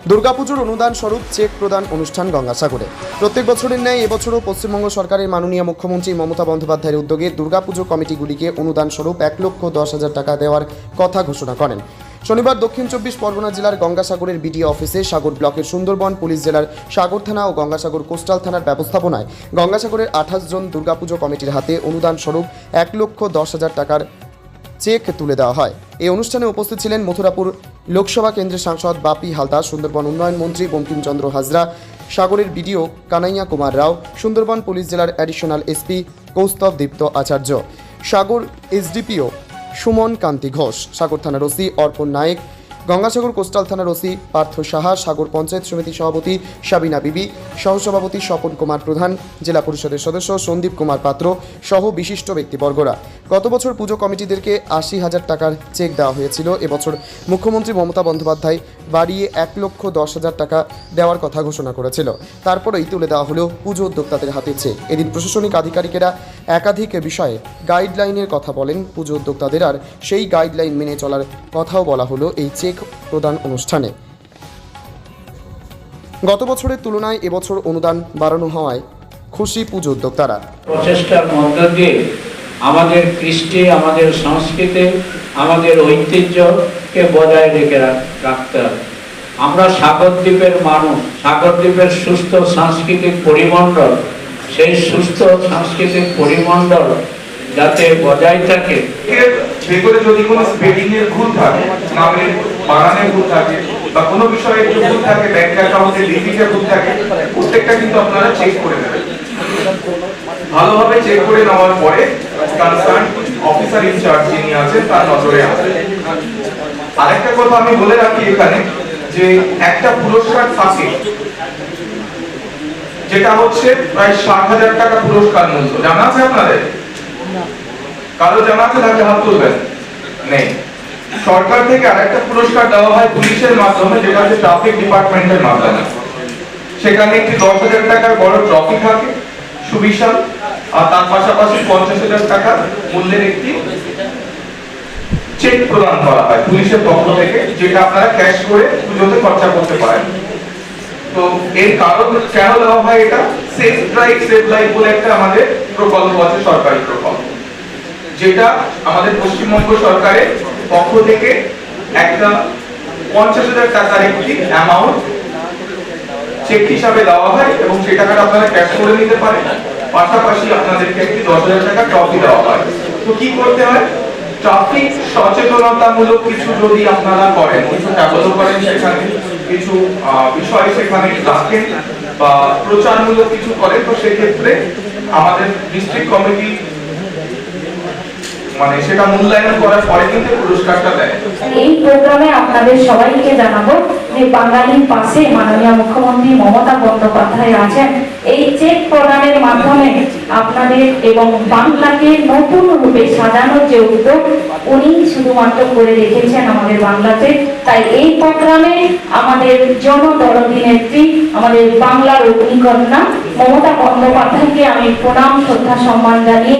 দুর্গাপুজোর অনুদান স্বরূপ চেক প্রদান অনুষ্ঠান গঙ্গাসাগরে। প্রত্যেক বছরের ন্যায় এবছরও পশ্চিমবঙ্গ সরকারের মাননীয় মুখ্যমন্ত্রী মমতা বন্দ্যোপাধ্যায়ের উদ্যোগে দুর্গাপুজো কমিটিগুলিকে অনুদান স্বরূপ 1,10,000 টাকা দেওয়ার কথা ঘোষণা করেন। শনিবার দক্ষিণ 24 পরগনা জেলার গঙ্গাসাগরের বিডিও অফিসে সাগর ব্লকের সুন্দরবন পুলিশ জেলার সাগর থানা ও গঙ্গাসাগর কোস্টাল থানার ব্যবস্থাপনায় গঙ্গাসাগরের 28 জন দুর্গাপুজো কমিটির হাতে অনুদান স্বরূপ 1,10,000 টাকার চেক তুলে দেওয়া হয়। এই অনুষ্ঠানে উপস্থিত ছিলেন মথুরাপুর লোকসভা কেন্দ্রের সাংসদ বাপি হালদার, সুন্দরবন উন্নয়ন মন্ত্রী বঙ্কিমচন্দ্র হাজরা, সাগরের বিডিও কানাইয়া কুমার রাও, সুন্দরবন পুলিশ জেলার অ্যাডিশনাল এসপি কৌস্তভ দীপ্ত আচার্য, সাগর এসডিপিও সুমন কান্তি ঘোষ, সাগর থানার ওসি অর্পণ নায়েক, গঙ্গাসাগর কোস্টাল থানার ওসি পার্থ সাহা, সাগর পঞ্চায়েত সমিতি সভাপতি সাবিনা বিবি, সহসভাপতি স্বপন কুমার প্রধান, জেলা পরিষদের সদস্য সন্দীপ কুমার পাত্র সহ বিশিষ্ট ব্যক্তিবর্গরা। গত বছর পুজো কমিটিদেরকে 80,000 টাকার চেক দেওয়া হয়েছিল। এবছর মুখ্যমন্ত্রী মমতা বন্দ্যোপাধ্যায় বাড়িয়ে 1,10,000 টাকা দেওয়ার কথা ঘোষণা করেছিল। তারপরেই তুলে দেওয়া হলো পুজো উদ্যোক্তাদের হাতে চেক। এদিন প্রশাসনিক আধিকারিকেরা একাধিক বিষয়ে গাইডলাইনের কথা বলেন পুজো উদ্যোক্তাদের, আর সেই গাইডলাইন মেনে চলার কথাও বলা হলো এই চেক প্রদান অনুষ্ঠানে। গত বছরের তুলনায় এবছর অনুদান বাড়ানো হওয়ায় খুশি পুজো উদ্যোক্তারা। প্রচেষ্টার মধ্য দিয়ে আমাদের কৃষ্টি, আমাদের সংস্কৃতি, আমাদের ঐতিহ্যকে বজায় রেখে রাখতে হবে। আমরা সাগরদ্বীপের মানুষ, সাগরদ্বীপের সুস্থ সাংস্কৃতিক পরিমণ্ডল, সেই সুস্থ সাংস্কৃতিক পরিমণ্ডল যাতে বজায় থাকে। ভেতরে যদি কোনো স্পেলিং এর ভুল থাকে, নামের বানানের ভুল থাকে বা কোনো বিষয়ে একটু ভুল থাকে, ব্যাংক অ্যাকাউন্টে লিমিটে ভুল থাকে, প্রত্যেকটা কিন্তু আপনারা চেক করে নেবেন। ভালোভাবে চেক করে নেওয়ার পরে কনসার্ন অফিসার ইনচার্জ যিনি আছেন তার নজরে আসবে। আরেকটা কথা আমি বলে রাখি এখানে, যে একটা পুরস্কার থাকে যেটা হচ্ছে প্রায় 60,000 টাকা পুরস্কার মূল্য। জানা আছে আপনাদের? কারো জানা আছে? তাহলে হাত তুলবেন। নেই। সরকার থেকে আরেকটা পুরস্কার দেওয়া হয় পুলিশের মাধ্যমে, যেটা হচ্ছে ট্রাফিক ডিপার্টমেন্টের মাধ্যমে। সেখানে একটি 10,000 টাকার বড় ট্রফি থাকে সুবিশাল, আর তার পাশাপাশি 50,000 টাকা মূল্যের একটি চেক প্রদান করা হয় পুলিশের পক্ষ থেকে, যেটা আপনারা ক্যাশ করে পুজোতে খরচা করতে পারেন। তো এর কারণ কেন দেওয়া হয় এটা? সেফ ড্রাইভ সেভ লাইফ বলে একটা আমাদের প্রকল্প আছে, সরকারি প্রকল্প, যেটা আমাদের পশ্চিমবঙ্গ সরকারের পক্ষ থেকে একটা 50,000 টাকার একটি অ্যামাউন্ট চেক হিসাবে দেওয়া হয়, এবং সেই টাকাটা আপনারা ক্যাশ করে নিতে পারেন। পাশাপাশি আপনাদেরকে একটি 10,000 টাকা ট্রফি দেওয়া হয়। তো কি করতে হয়? ট্রাফিক সচেতনতামূলক কিছু যদি আপনারা করেন, কিছু ট্যাবলো করেন, সেখানে কিছু বিষয় সেখানে রাখেন বা প্রচারমূলক কিছু করেন, তো সেক্ষেত্রে আমাদের ডিস্ট্রিক্ট কমিটি মানে সেটা মূল্যায়ন করার পরে কিন্তু পুরস্কারটা দেয়। এই প্রোগ্রামে আপনাদের সবাইকে জানাবো যে বাঙালির পাশে মাননীয় মুখ্যমন্ত্রী মমতা বন্দ্যোপাধ্যায় আছেন। এই চেক প্রদানের মাধ্যমে আপনাদের এবং বাংলাকে নতুন রূপে সাজানোর যে উদ্যোগ উনি শুধুমাত্র করে রেখেছেন আমাদের বাংলাতে। তাই এই প্রোগ্রামে আমাদের জনদরদী নেত্রী, আমাদের বাংলার অগ্নিকন্যা মমতা বন্দ্যোপাধ্যায়কে আমি প্রণাম শ্রদ্ধা সম্মান জানিয়ে